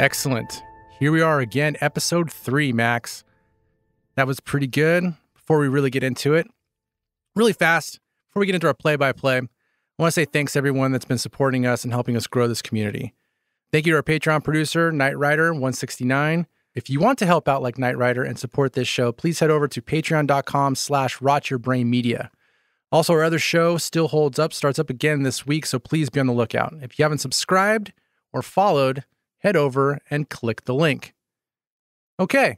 Excellent. Here we are again, episode 3, Max. That was pretty good. Before we really get into it, really fast, before we get into our play-by-play, I want to say thanks to everyone that's been supporting us and helping us grow this community. Thank you to our Patreon producer, Knight Rider 169. If you want to help out like Knight Rider and support this show, please head over to patreon.com/rotyourbrainmedia. Also, our other show, Still Holds Up, starts up again this week, so please be on the lookout. If you haven't subscribed or followed, head over and click the link. Okay,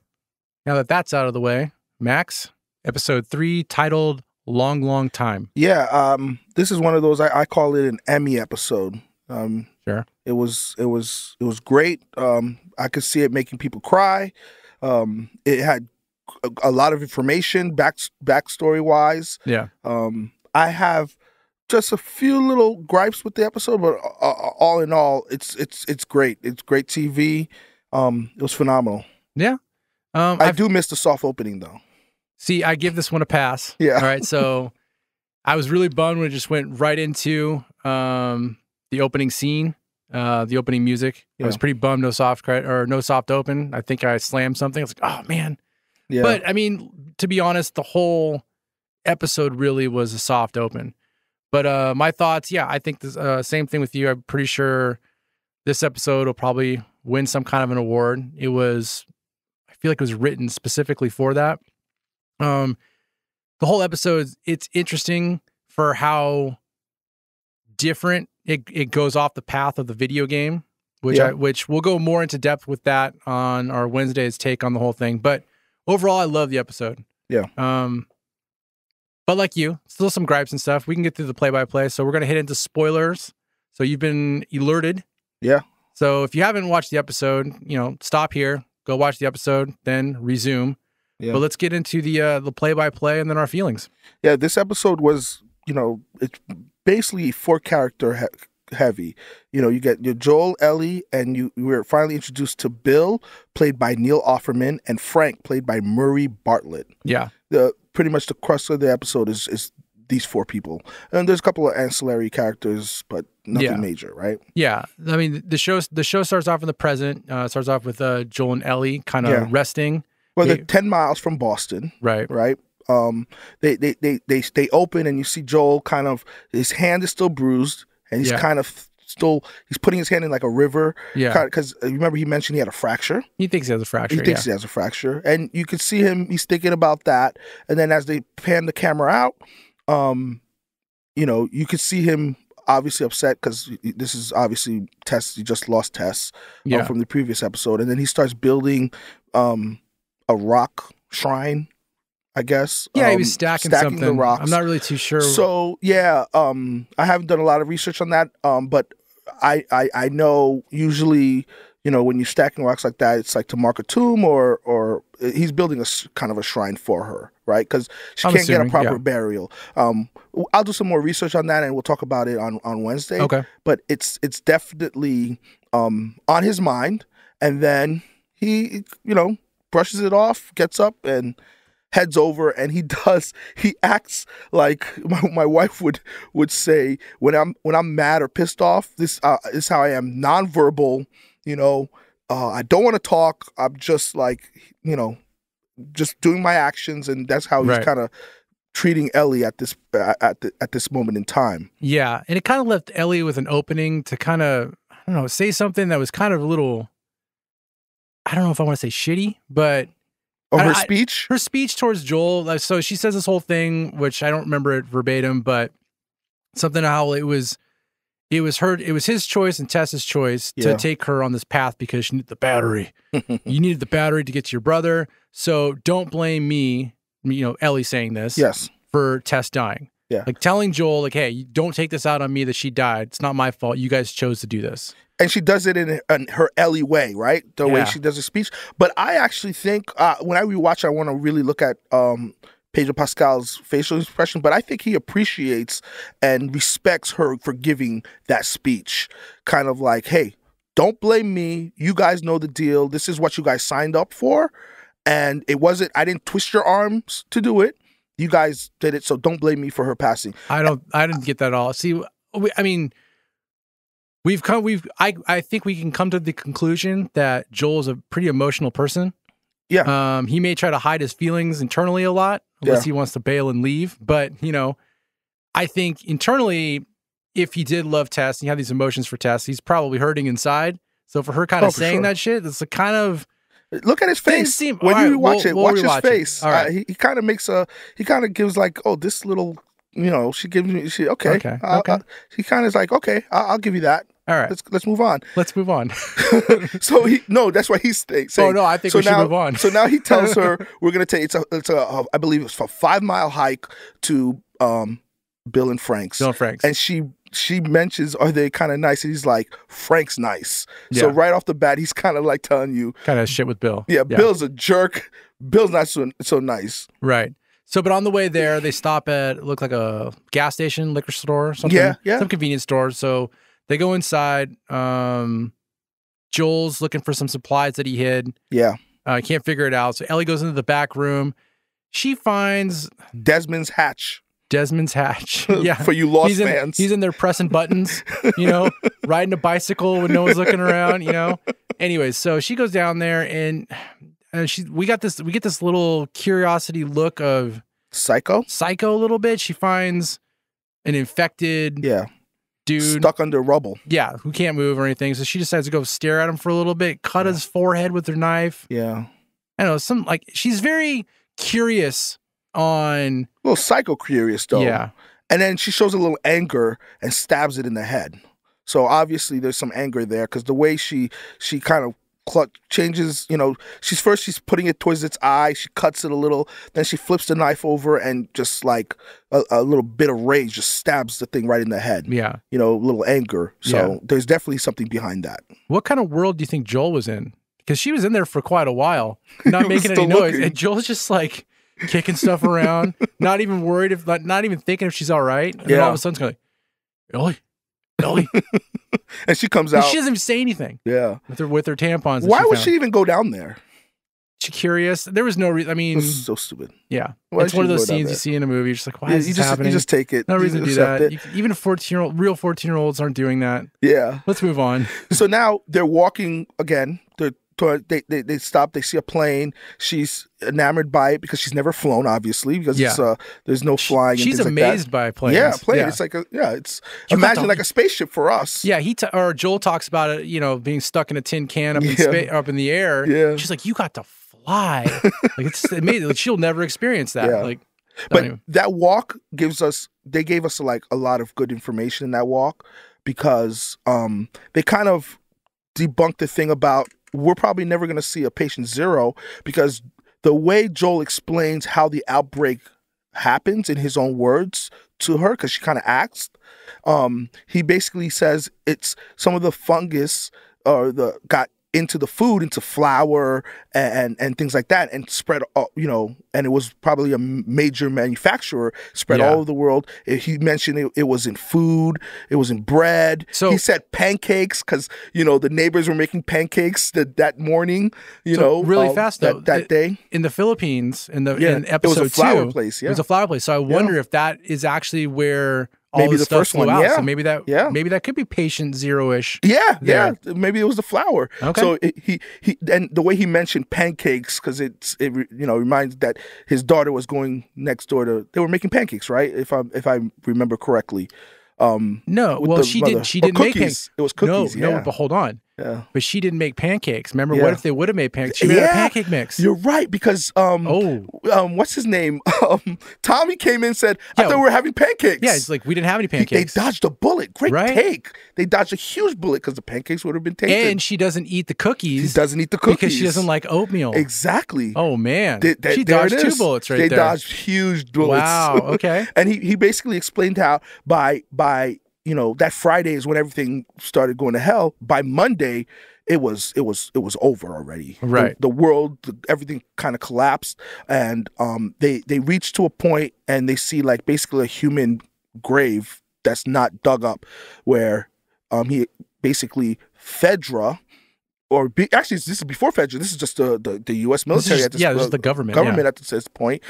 now that that's out of the way, Max, episode 3, titled Long, Long Time. Yeah, this is one of those, I call it an Emmy episode. Sure. It was great. I could see it making people cry. It had a lot of information backstory wise. Yeah. I have just a few little gripes with the episode, but all in all, it's great. It's great TV. It was phenomenal. Yeah. I do miss the soft opening though. See, I give this one a pass. Yeah. All right. So I was really bummed when it just went right into the opening scene, the opening music. Yeah. I was pretty bummed no soft open. I think I slammed something. I was like, oh man. Yeah. But I mean, to be honest, the whole episode really was a soft open. But my thoughts, yeah, I think the same thing with you. I'm pretty sure this episode will probably win some kind of an award. I feel like it was written specifically for that. The whole episode, it's interesting for how different it goes off the path of the video game, which we'll go more into depth with that on our Wednesday's take on the whole thing. But overall, I love the episode. Yeah. But like you, still some gripes and stuff. We can get through the play-by-play. So we're going to hit into spoilers. So you've been alerted. Yeah. So if you haven't watched the episode, stop here, go watch the episode, then resume. Yeah. But let's get into the play-by-play and then our feelings. Yeah, this episode was, it's basically 4-character heavy. You get your Joel, Ellie, and we're finally introduced to Bill, played by Neil Offerman, and Frank, played by Murray Bartlett. Yeah. Pretty much the crux of the episode is these 4 people. And there's a couple of ancillary characters, but nothing major, right? Yeah. I mean, the show starts off in the present. Starts off with Joel and Ellie kind of resting. Well, they're 10 miles from Boston. Right. Right. They stay open, and you see Joel kind of, his hand is still bruised, and he's kind of he's putting his hand in like a river. Yeah. Because remember he mentioned he had a fracture. He thinks he has a fracture. He thinks he has a fracture. And you could see him, he's thinking about that. And then as they pan the camera out, you could see him obviously upset because this is obviously Tess. He just lost Tess from the previous episode. And then he starts building a rock shrine, I guess. Yeah, he was stacking something. The rocks. I'm not really too sure. So, yeah, I haven't done a lot of research on that, but I know usually, when you're stacking rocks like that, it's like to mark a tomb or he's building a kind of a shrine for her, right? Because she can't get a proper burial. I'll do some more research on that, and we'll talk about it on Wednesday. Okay. But it's definitely on his mind, and then he, brushes it off, gets up, and heads over, and he acts like my wife would say when I'm mad or pissed off. This is how I am, nonverbal. I don't want to talk. I'm just like, just doing my actions, and that's how he's kind of treating Ellie at this moment in time. Yeah, and it kind of left Ellie with an opening to kind of, I don't know, say something that was kind of a little, I don't know if I want to say shitty, but her speech? Her speech towards Joel. So she says this whole thing, which I don't remember it verbatim, but something how it was his choice and Tess's choice to take her on this path because she needed the battery. You needed the battery to get to your brother. So don't blame me, Ellie saying this for Tess dying. Yeah. Like telling Joel, like, hey, don't take this out on me that she died. It's not my fault. You guys chose to do this. And she does it in her Ellie way, right? The way she does her speech. But I actually think when I rewatch, I want to really look at Pedro Pascal's facial expression. But I think he appreciates and respects her for giving that speech. Kind of like, hey, don't blame me. You guys know the deal. This is what you guys signed up for. And I didn't twist your arms to do it. You guys did it, so don't blame me for her passing. I didn't get that at all. See, I think we can come to the conclusion that Joel is a pretty emotional person. Yeah. He may try to hide his feelings internally a lot, unless he wants to bail and leave. But, I think internally, if he did love Tess and he had these emotions for Tess, he's probably hurting inside. So for her kind of saying that shit, it's a kind of... Look at his face. When you watch it, watch his face. All right. He kind of gives like, oh, this little, she gives me, okay. He kind of is like, okay, I'll give you that. All right. Let's move on. Let's move on. So that's why he's saying. Oh no, I think we should move on. So now he tells her we're gonna take I believe it's a 5-mile hike to Bill and Frank's. And she mentions, are they kind of nice? And he's like, Frank's nice. Yeah. So right off the bat, he's kind of like telling you kind of shit with Bill. Yeah, Bill's a jerk. Bill's not so nice. Right. So, but on the way there, they stop at look like a gas station, liquor store, something. Yeah. Some convenience store. So they go inside. Joel's looking for some supplies that he hid. Yeah. Can't figure it out. So Ellie goes into the back room. She finds Desmond's hatch. Yeah. For you Lost fans. He's in there pressing buttons, riding a bicycle when no one's looking around, Anyways, so she goes down there and we get this little curiosity look of psycho a little bit. She finds an infected dude stuck under rubble. Yeah, who can't move or anything. So she decides to go stare at him for a little bit, cut his forehead with her knife. Yeah. I don't know, she's very curious on... A little psycho curious, though. Yeah. And then she shows a little anger and stabs it in the head. So obviously there's some anger there because the way she kind of changes, she's putting it towards its eye. She cuts it a little. Then she flips the knife over and just like a little bit of rage just stabs the thing right in the head. Yeah. A little anger. So there's definitely something behind that. What kind of world do you think Joel was in? Because she was in there for quite a while, not making any noise. And Joel's just like... kicking stuff around, not even worried not even thinking if she's all right. And then all of a sudden it's like, Ellie. And she comes out. She doesn't even say anything. Yeah. With her tampons. Why would she even go down there? She curious. There was no reason. I mean, this is so stupid. Yeah. It's one of those scenes you see in a movie. You're just like, why is this happening? You just take it. No reason to do that. Even real 14-year-olds aren't doing that. Yeah. Let's move on. So now they're walking again. They stop. They see a plane. She's enamored by it because she's never flown, obviously, because there's no flying. She's amazed by planes. Yeah, plane. Yeah. It's like imagine like a spaceship for us. Yeah, Joel talks about it, being stuck in a tin can up in the air. Yeah, she's like, you got to fly. Like it's amazing. Like, she'll never experience that. Yeah. Like, but that walk gave us like a lot of good information in that walk because they kind of debunked the thing about. We're probably never going to see a patient zero because the way Joel explains how the outbreak happens in his own words to her, because she kind of asked, he basically says it's some of the fungus got into the food, into flour and things like that, and spread, and it was probably a major manufacturer, spread all over the world. He mentioned it was in food, it was in bread. So he said pancakes because, the neighbors were making pancakes that morning, really fast though. That day. In the Philippines, in episode 2. It was a flour place, It was a flour place. So I wonder if that is actually where... Maybe the first one, So maybe that could be patient zero-ish. Yeah. Maybe it was the flour. Okay. So he and the way he mentioned pancakes, because it reminds that his daughter was going next door they were making pancakes, right? If I remember correctly. No, well she didn't make pancakes. It was cookies. No, but hold on. Yeah. But she didn't make pancakes. Remember, what if they would have made pancakes? She made a pancake mix. You're right, because what's his name? Tommy came in and said, I thought we were having pancakes. Yeah, it's like we didn't have any pancakes. They dodged a bullet. Great take. They dodged a huge bullet because the pancakes would have been taken. And she doesn't eat the cookies. She doesn't eat the cookies. Because she doesn't like oatmeal. Exactly. Oh, man. She dodged 2 bullets right there. They dodged huge bullets. Wow, okay. And he basically explained how by that Friday is when everything started going to hell. By Monday, it was over already. Right. The world, everything kind of collapsed, and they reached to a point and they see like basically a human grave that's not dug up, where he basically Fedra. Actually, this is before Fedra. This is just the U.S. military. This is the government. Government at this point.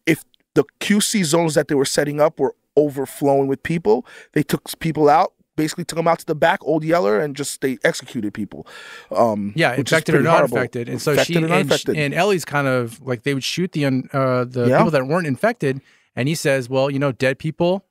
If the QC zones that they were setting up were overflowing with people, they took people out, basically took them out to the back, Old Yeller, and just they executed people. Yeah, infected or not infected. And so and Ellie's kind of like, they would shoot the people that weren't infected. And he says, well, dead people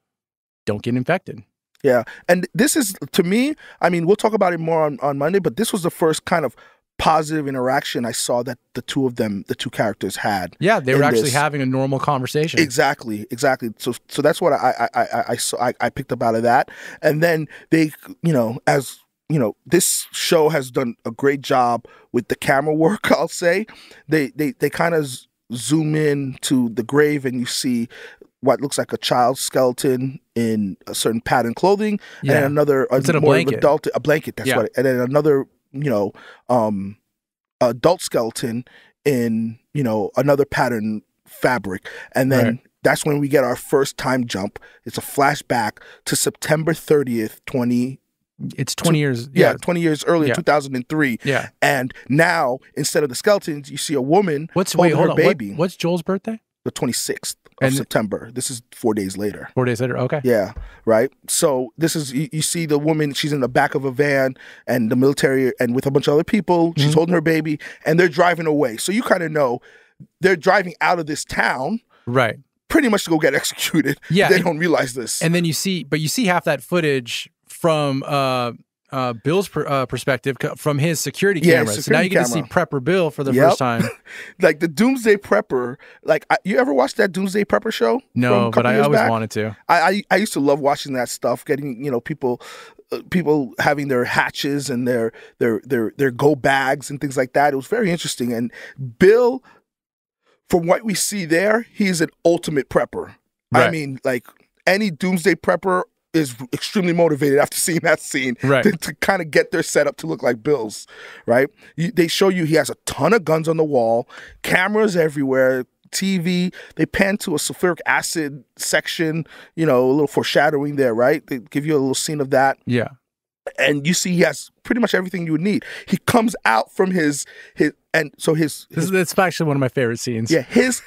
don't get infected. Yeah. And this is, to me, I mean, we'll talk about it more on Monday, but this was the first kind of positive interaction I saw that the two characters had. Yeah, they were actually having a normal conversation. Exactly. So that's what I saw. I picked up out of that. And then they, this show has done a great job with the camera work, I'll say. They kind of zoom in to the grave, and you see what looks like a child's skeleton in a certain patterned clothing, and another a blanket. A blanket. That's what. And then another, adult skeleton in, another pattern fabric. And then that's when we get our first time jump. It's a flashback to September 30th, It's 20 years. Yeah, 20 years earlier, 2003. Yeah. And now, instead of the skeletons, you see a woman holding her baby. What's Joel's birthday? The 26th of September. This is 4 days later. 4 days later, okay. Yeah, right? So this is, you see the woman, she's in the back of a van, and the military, and with a bunch of other people, she's holding her baby, and they're driving away. So you kind of know they're driving out of this town. Right. Pretty much to go get executed. Yeah. They don't realize this. And then you see half that footage from Bill's perspective from his security cameras. So now you get to see Prepper Bill for the first time. Like the Doomsday Prepper. Like, you ever watched that Doomsday Prepper show? No, but I always wanted to. I used to love watching that stuff. Getting people having their hatches and their go bags and things like that. It was very interesting. And Bill, from what we see there, he's an ultimate prepper. Right. I mean, like, any Doomsday Prepper is extremely motivated after seeing that scene to kind of get their setup to look like Bill's, right? They show you he has a ton of guns on the wall, cameras everywhere, TV. They pan to a sulfuric acid section, a little foreshadowing there, right? They give you a little scene of that. Yeah. And you see he has pretty much everything you would need. He comes out from his that's actually one of my favorite scenes. Yeah, his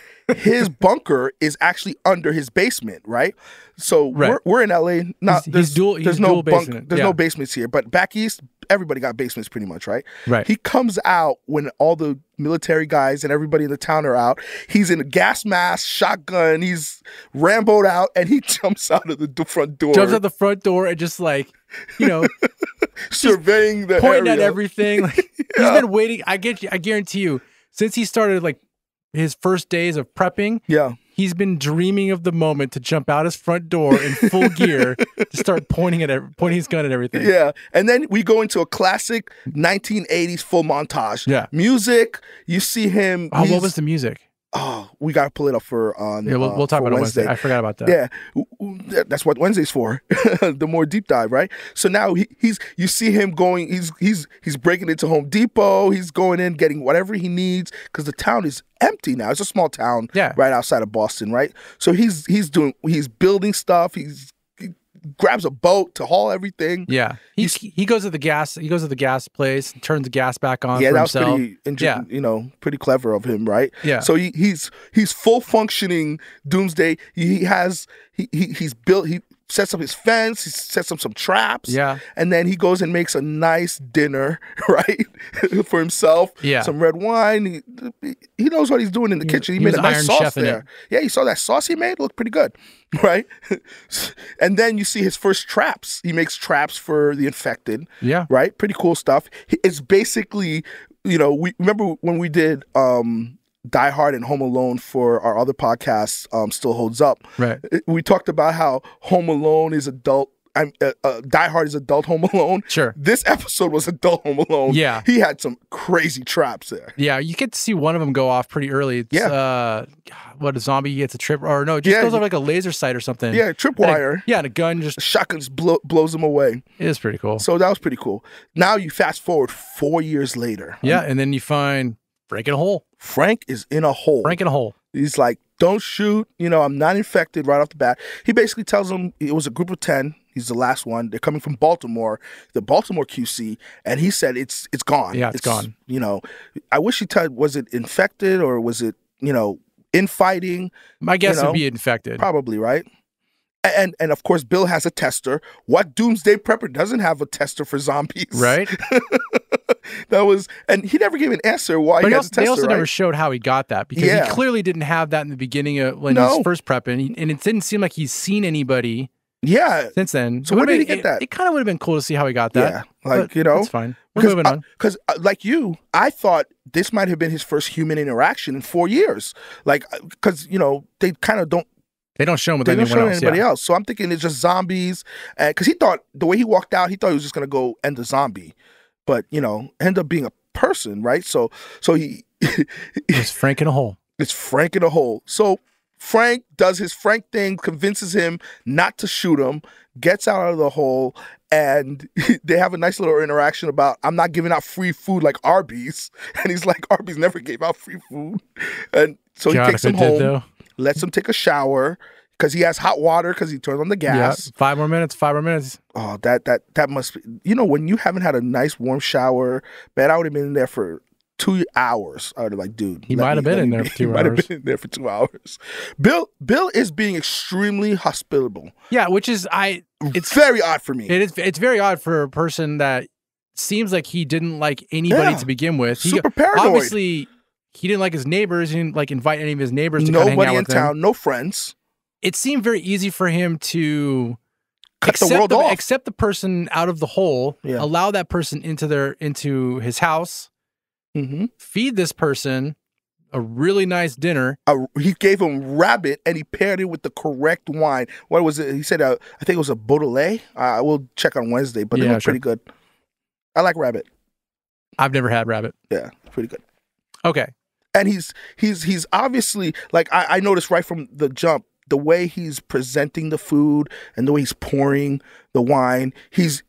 bunker is actually under his basement, right? So we're in LA. There's no basement. There's no basements here, but back east, everybody got basements pretty much, right? Right. He comes out when all the military guys and everybody in the town are out. He's in a gas mask, shotgun. He's Rambo'd out, and he jumps out of the front door. Jumps out the front door and just like, surveying the pointing area. At everything. Like, he's been waiting. I guarantee you, since he started like his first days of prepping. Yeah. He's been dreaming of the moment to jump out his front door in full gear to start pointing his gun at everything. Yeah. And then we go into a classic 1980s full montage. Yeah. Music, you see him. Oh, what was the music? Oh, we got to pull it up on we'll talk about it Wednesday. I forgot about that. Yeah. That's what Wednesday's for. The more deep dive, right? So now you see him going, he's breaking into Home Depot, he's going in, getting whatever he needs, because the town is empty now. It's a small town right outside of Boston, right? So he's building stuff, he grabs a boat to haul everything. Yeah. He goes to the gas place, turns the gas back on for himself. That was pretty clever of him, right? Yeah. So he's full functioning Doomsday. He sets up his fence, he sets up some traps. Yeah. And then he goes and makes a nice dinner, right? For himself. Yeah. Some red wine. He knows what he's doing in the kitchen. He made a nice sauce there. Yeah, you saw that sauce he made? It looked pretty good. Right? And then you see his first traps. He makes traps for the infected. Yeah. Right? Pretty cool stuff. It's basically, we remember when we did Die Hard and Home Alone for our other podcasts, Still Holds Up. Right. We talked about how Home Alone is adult. Die Hard is adult Home Alone. Sure. This episode was adult Home Alone. Yeah. He had some crazy traps there. Yeah, you get to see one of them go off pretty early. It's, what, a zombie gets a trip, or no, it just goes over like a laser sight or something. Yeah, tripwire. And a gun just... Shotguns blows him away. It is pretty cool. So that was pretty cool. Now you fast forward 4 years later. Yeah, and then you find Frank in a hole. Frank is in a hole. Frank in a hole. He's like, don't shoot. I'm not infected right off the bat. He basically tells them it was a group of 10. He's the last one. They're coming from Baltimore, the Baltimore QC, and he said it's gone. Yeah, it's gone. I wish he told, was it infected or was it, infighting? My guess would be infected. Probably, right? And of course, Bill has a tester. What doomsday prepper doesn't have a tester for zombies? Right. And he never gave an answer why he has a tester. They also right? never showed how he got that, because he clearly didn't have that in the beginning of when he was first prepping, and it didn't seem like he's seen anybody. Yeah. Since then. So where did he get that? It kind of would have been cool to see how he got that. Yeah. Like, you know. It's fine. We're moving on. Because like you, I thought this might have been his first human interaction in 4 years. Like, because, you know, they kind of don't. They don't show him with anybody else. So I'm thinking it's just zombies. Because he thought, the way he walked out, he thought he was just going to go end the zombie. But, you know, ended up being a person, right? So he... It's Frank in a hole. It's Frank in a hole. So Frank does his Frank thing, convinces him not to shoot him, gets out of the hole, and they have a nice little interaction about, I'm not giving out free food like Arby's. And he's like, Arby's never gave out free food. And so he takes him home, lets him take a shower, because he has hot water because he turned on the gas. Yeah, 5 more minutes. Oh, that must be, you know, when you haven't had a nice warm shower, man, I would have been in there for 2 hours. I would have like, dude. He might have been in there for 2 hours. He might have been in there for 2 hours. Bill is being extremely hospitable. Yeah, which is it's very odd for me. It's very odd for a person that seems like he didn't like anybody to begin with. Super paranoid. Obviously, he didn't like his neighbors. He didn't like invite any of his neighbors to come hang out with him. Nobody in town, no friends. It seemed very easy for him to accept the person out of the hole, allow that person into his house, feed this person a really nice dinner. He gave him rabbit, and he paired it with the correct wine. What was it? He said, I think it was a Beaujolais. I will check on Wednesday, but it was pretty good. I like rabbit. I've never had rabbit. Yeah, pretty good. Okay. And he's obviously, like, I noticed right from the jump, the way he's presenting the food and the way he's pouring the wine. He's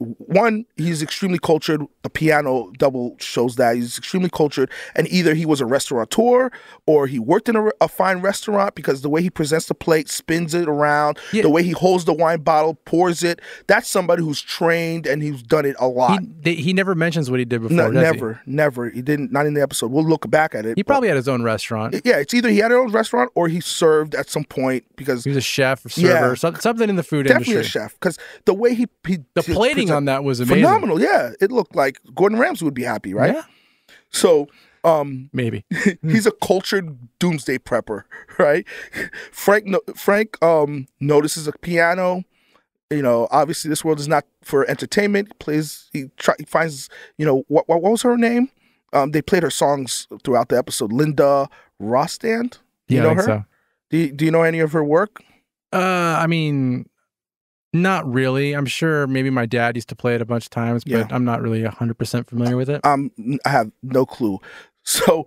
extremely cultured. The piano double shows that. He's extremely cultured. And either he was a restaurateur or he worked in a fine restaurant, because the way he presents the plate, spins it around, the way he holds the wine bottle, pours it. That's somebody who's trained and he's done it a lot. He never mentions what he did before, Never. He didn't, not in the episode. We'll look back at it. He probably had his own restaurant. Yeah, it's either he had his own restaurant or he served at some point, because he was a chef or server, something in the food industry. Definitely a chef, because the way the plating on that was amazing. Phenomenal, yeah. It looked like Gordon Ramsay would be happy, right? Yeah. So, maybe he's a cultured doomsday prepper, right? Frank notices a piano. You know, obviously this world is not for entertainment. He finds, you know, what was her name? They played her songs throughout the episode. Linda Rostand. You know her? So. Do you know any of her work? I mean, not really. I'm sure maybe my dad used to play it a bunch of times, but I'm not really 100% familiar with it. I have no clue. So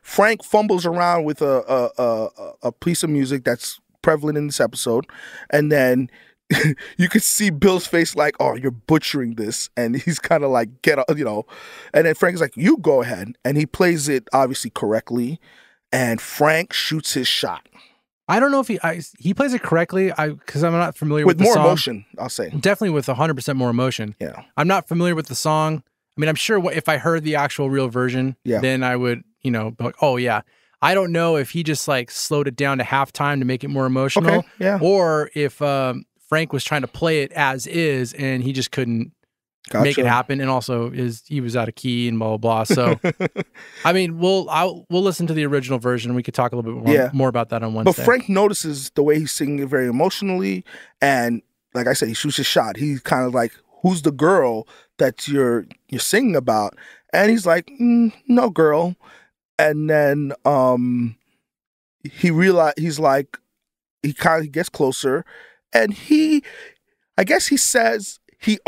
Frank fumbles around with a piece of music that's prevalent in this episode, and then you could see Bill's face like, oh, you're butchering this, and he's kind of like, get up, you know, and then Frank's like, you go ahead, and he plays it obviously correctly, and Frank shoots his shot. I don't know if he plays it correctly, because I'm not familiar with the song. With more emotion, I'll say. Definitely with 100% more emotion. Yeah. I'm not familiar with the song. I mean, I'm sure if I heard the actual real version, then I would, you know, be like, oh yeah. I don't know if he just like slowed it down to halftime to make it more emotional, or if Frank was trying to play it as is and he just couldn't make it happen, and also he was out of key and blah blah blah. So, I mean, we'll listen to the original version. We could talk a little bit more about that on Wednesday. But Frank notices the way he's singing it very emotionally, and like I said, he shoots his shot. He's kind of like, "Who's the girl that you're singing about?" And he's like, "No girl." And then he gets closer, and I guess he says. He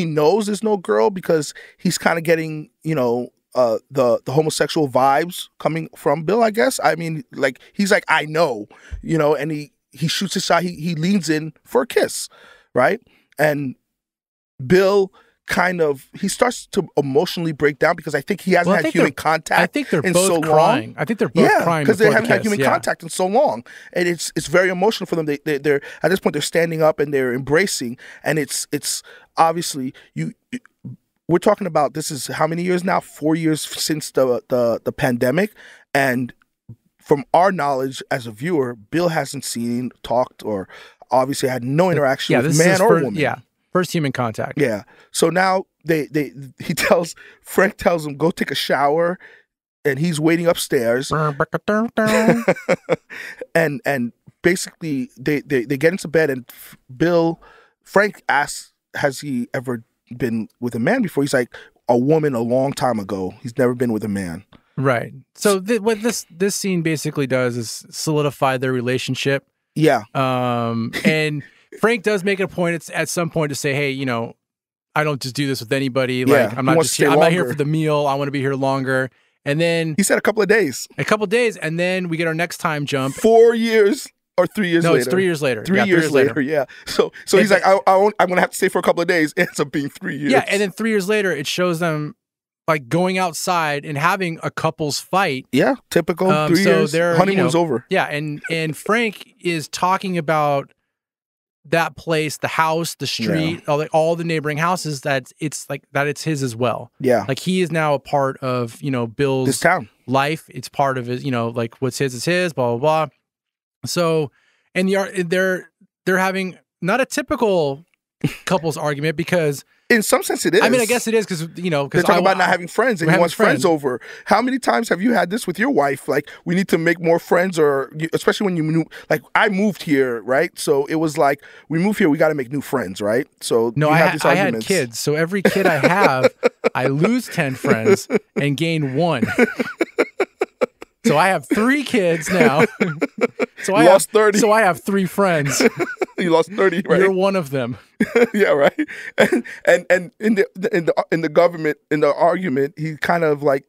knows there's no girl because he's kind of getting, you know, the homosexual vibes coming from Bill, I guess. I mean, like, he's like, I know, you know, and he shoots his shot. He leans in for a kiss, right? And Bill he starts to emotionally break down because I think he hasn't had human contact. I think they're both crying. I think they're both crying because they haven't had human contact in so long, and it's very emotional for them. They're at this point they're standing up and they're embracing, and it's obviously we're talking about, this is how many years now? 4 years since the pandemic, and from our knowledge as a viewer, Bill hasn't seen, talked, or obviously had no interaction with man or woman. Yeah, first human contact. Yeah. So now Frank tells him, go take a shower, and he's waiting upstairs. and basically they get into bed, and Frank asks, has he ever been with a man before? He's like, a woman a long time ago. He's never been with a man. Right. So what this scene basically does is solidify their relationship. Yeah. And Frank does make it a point at some point to say, hey, I don't just do this with anybody. Like, I'm not just here. I'm not here for the meal. I want to be here longer. And then he said a couple of days. And then we get our next time jump. 4 years or 3 years later. No, it's 3 years later. 3 years later, yeah. So he's like, I'm going to have to stay for a couple of days. It ends up being 3 years. Yeah, and then 3 years later, it shows them like going outside and having a couple's fight. Yeah, typical. 3 years. Honeymoon's over. Yeah, and Frank is talking about that place, the house, the street, all the neighboring houses, that it's his as well. Yeah. Like he is now a part of, Bill's this town life. It's part of his, like what's his is his, blah, blah, blah. So, and they're having not a typical couples argument, because in some sense it is. I mean, I guess it is because they're talking about not having friends, and he wants friends over. How many times have you had this with your wife? Like, we need to make more friends, or especially when you like I moved here, right? So it was like, we moved here, we got to make new friends, right? So no, I had kids, so every kid I have, I lose 10 friends and gain 1. So I have 3 kids now. So I lost 30. So I have 3 friends. You lost 30, right? You're one of them. Yeah, right. And in the government, in the argument, he kind of like,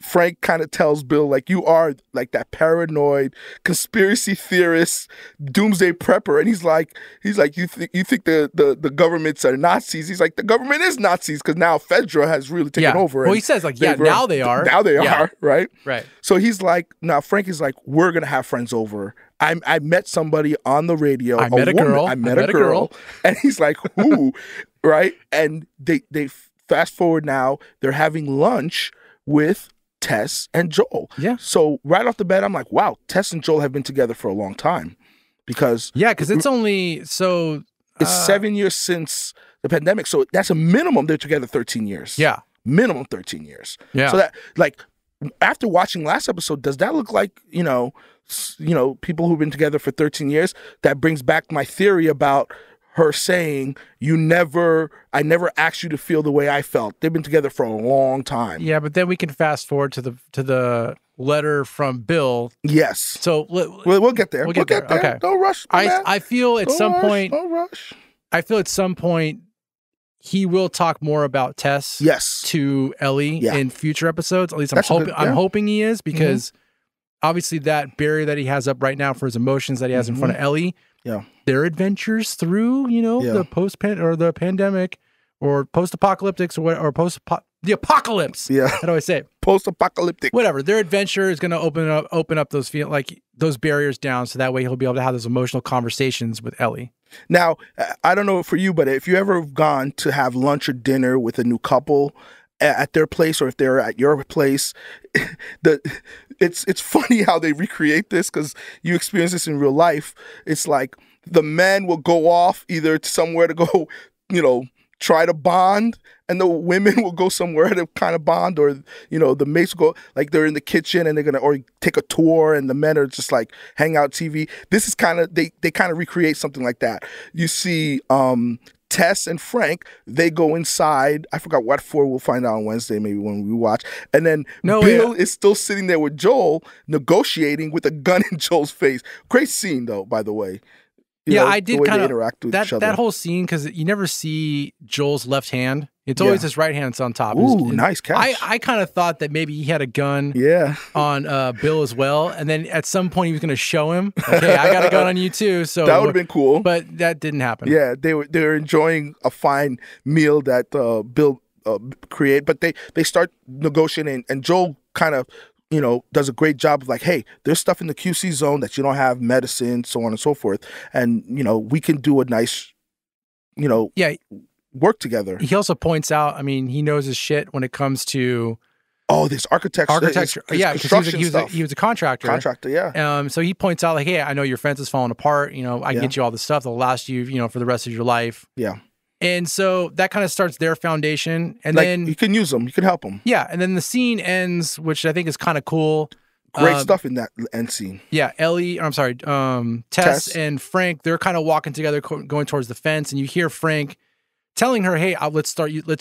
Frank kind of tells Bill, like, you are like that paranoid conspiracy theorist, doomsday prepper, and he's like, you think the governments are Nazis? He's like, the government is Nazis because now Fedra has really taken over. Well, he says like, now they are. Now they are, right? Right. So he's like, now Frank is like, we're gonna have friends over. I met somebody on the radio. I met a girl. And he's like, who? Right? And they fast forward now. They're having lunch with Tess and Joel. Yeah. So right off the bat, I'm like, wow, Tess and Joel have been together for a long time, because it's only so it's 7 years since the pandemic. So that's a minimum. They're together 13 years. Yeah. Minimum 13 years. Yeah. So that, like, after watching last episode, does that look like, people who've been together for 13 years? That brings back my theory about her saying, I never asked you to feel the way I felt. They've been together for a long time. Yeah, but then we can fast forward to the letter from Bill. Yes. So we'll get there. We'll get there. Okay. Don't rush. I feel at some point. Don't rush. I feel at some point he will talk more about Tess. Yes. To Ellie in future episodes. At least I'm hoping he is, because obviously that barrier that he has up right now for his emotions that he has in front of Ellie. Yeah. Their adventures through, the pandemic or post-apocalyptics or the apocalypse. Yeah. How do I say it? Post-apocalyptic. Whatever. Their adventure is going to open up those barriers down, so that way he'll be able to have those emotional conversations with Ellie. Now, I don't know for you, but if you ever have gone to have lunch or dinner with a new couple at their place, or if they're at your place, it's funny how they recreate this, because you experience this in real life. It's like the men will go off either to somewhere to go, try to bond, and the women will go somewhere to kind of bond, or the mates will go, like, they're in the kitchen and they're gonna, or take a tour, and the men are just like hang out TV. This is kind of they kind of recreate something like that. You see Tess and Frank, they go inside. I forgot what for. We'll find out on Wednesday, maybe when we watch. And then Bill is still sitting there with Joel, negotiating with a gun in Joel's face. Great scene, though, by the way. I did kind of interact with each other. That whole scene, because you never see Joel's left hand. It's always his right hand that's on top. Ooh, nice catch. I kind of thought that maybe he had a gun on Bill as well, and then at some point he was going to show him, okay, I got a gun on you too. So that would have been cool, but that didn't happen. Yeah, they were enjoying a fine meal that Bill created, but they start negotiating, and Joel kind of does a great job of like, hey, there's stuff in the QC zone that you don't have, medicine, so on and so forth, and we can do a nice work together. He also points out, I mean, he knows his shit when it comes to Oh, this architecture. Yeah, because he was a contractor. Yeah. So he points out like, hey, I know your fence is falling apart. You know, I can get you all this stuff that'll last you, you know, for the rest of your life. Yeah. And so that kind of starts their foundation. And like, then you can use them. You can help them. Yeah. And then the scene ends, which I think is kind of cool. Great stuff in that end scene. Yeah. Tess and Frank, they're kind of walking together, going towards the fence. And you hear Frank telling her, hey, let's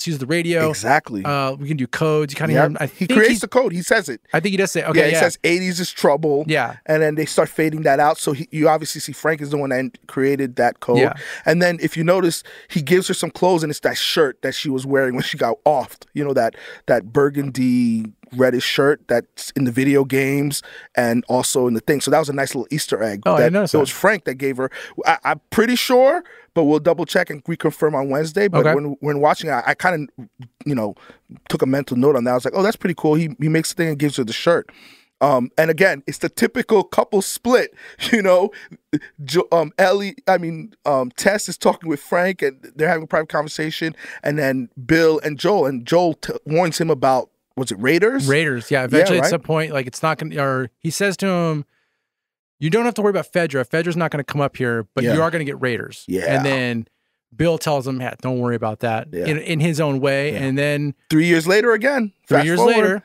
use the radio. Exactly. We can do codes. You kind of hear him. He creates the code. He says it. I think he does say, okay, he says 80s is trouble. Yeah. And then they start fading that out. So you obviously see Frank is the one that created that code. Yeah. And then if you notice, he gives her some clothes, and it's that shirt that she was wearing when she got offed. You know, that burgundy reddish shirt that's in the video games and also in the thing. So that was a nice little Easter egg. Oh, I noticed that. It was Frank that gave her. I'm pretty sure, but we'll double check and reconfirm on Wednesday. But when watching it, I kind of, you know, took a mental note on that. I was like, oh, that's pretty cool. He makes the thing and gives her the shirt. And again, it's the typical couple split, you know. Tess is talking with Frank and they're having a private conversation, and then Bill and Joel warns him about, was it Raiders? Raiders, yeah. Eventually, at some point, like, it's not going to, or he says to him, you don't have to worry about Fedra. Fedra's not going to come up here, but you are going to get Raiders. Yeah. And then Bill tells him, don't worry about that in his own way. Yeah. And then 3 years later again. 3 years later.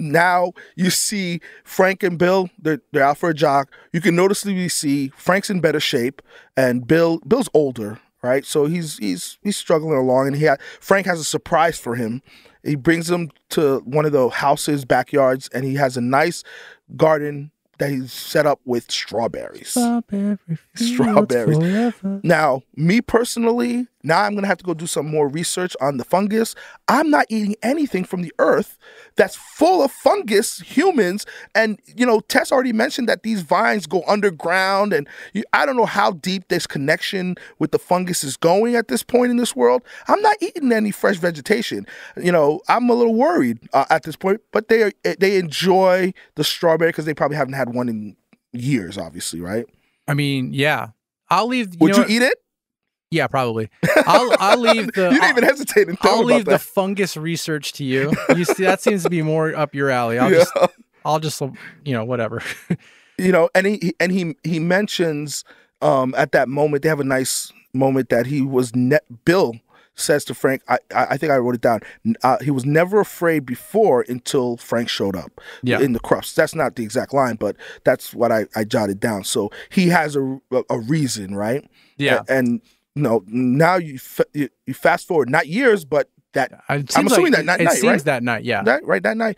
Now you see Frank and Bill, they're out for a jog. You can noticeably see Frank's in better shape and Bill's older, right? So he's struggling along, and Frank has a surprise for him. He brings him to one of the house's backyards, and he has a nice garden that he's set up with strawberries. Strawberries. Forever. Now, me personally, now I'm going to have to go do some more research on the fungus. I'm not eating anything from the earth that's full of fungus, humans. And, you know, Tess already mentioned that these vines go underground. And I don't know how deep this connection with the fungus is going at this point in this world. I'm not eating any fresh vegetation. You know, I'm a little worried at this point. But they enjoy the strawberry because they probably haven't had one in years, obviously, right? I mean, yeah. I'll leave. Would you eat it? Yeah, probably. I'll leave the. You didn't even hesitate and I'll leave the fungus research to you. You see, that seems to be more up your alley. I'll just, you know, whatever. You know, and he mentions at that moment, they have a nice moment that Bill says to Frank, I think I wrote it down. He was never afraid before until Frank showed up in the crufts. That's not the exact line, but that's what I jotted down. So he has a reason, right? Yeah. And no, now you fast forward, not years, but I'm assuming that night, right? It seems that night, yeah. That night.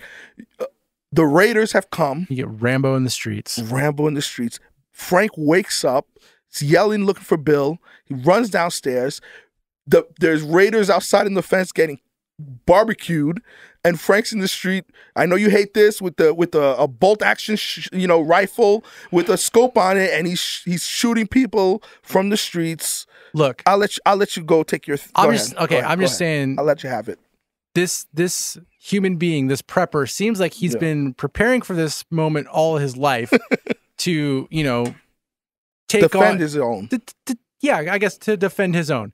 The Raiders have come. You get Rambo in the streets. Frank wakes up, he's yelling, looking for Bill. He runs downstairs. There's Raiders outside in the fence getting barbecued, and Frank's in the street. I know you hate this, with a bolt action rifle with a scope on it, and he's shooting people from the streets. Look, I'll let you go take your. I'm just saying. I'll let you have it. This human being, this prepper, seems like he's been preparing for this moment all his life to, you know, defend his own. I guess to defend his own.